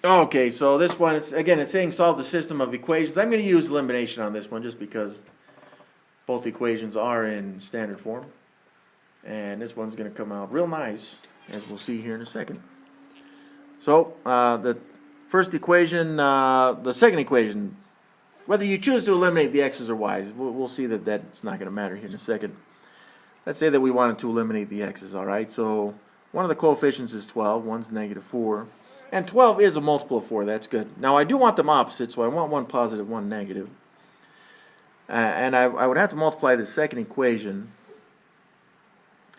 Okay, so this one, it's saying solve the system of equations. I'm going to use elimination on this one just because both equations are in standard form. And this one's going to come out real nice, as we'll see here in a second. So, the first equation, the second equation, whether you choose to eliminate the x's or y's, we'll see that that's not going to matter here in a second. Let's say that we wanted to eliminate the x's, all right? So, one of the coefficients is 12, one's negative 4. And 12 is a multiple of 4, that's good. Now, I do want them opposite, so I want one positive, one negative. And I would have to multiply the second equation.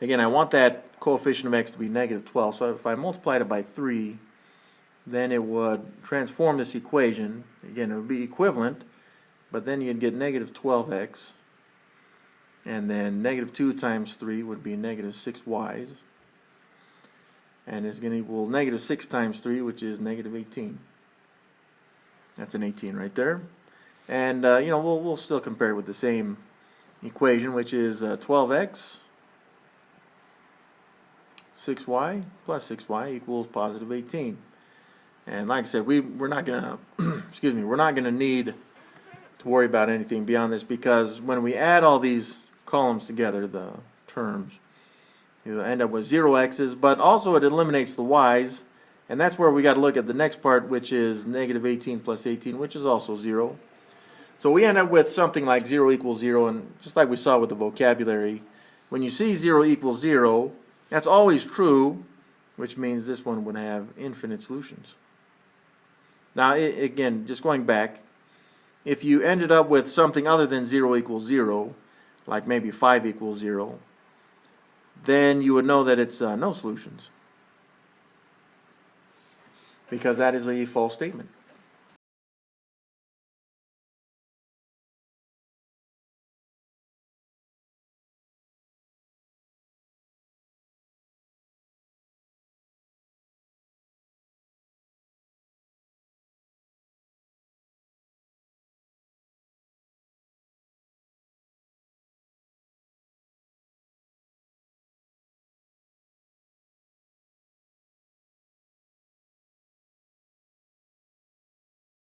Again, I want that coefficient of x to be negative 12, so if I multiplied it by 3, then it would transform this equation. Again, it would be equivalent, but then you'd get negative 12x, and then negative 2 times 3 would be negative 6y's, and it's going to equal negative 6 times 3, which is negative 18. That's an 18 right there. And, we'll still compare it with the same equation, which is 12x 6y plus 6y equals positive 18. And like I said, we're not gonna we're not gonna need to worry about anything beyond this, because when we add all these columns together, the terms, you end up with 0 x's, but also it eliminates the y's, and that's where we got to look at the next part, which is negative 18 plus 18, which is also 0. So we end up with something like 0 equals 0, and just like we saw with the vocabulary, when you see 0 equals 0, that's always true, which means this one would have infinite solutions. Now, again, just going back, if you ended up with something other than 0 equals 0, like maybe 5 equals 0, then you would know that it's no solutions, because that is a false statement.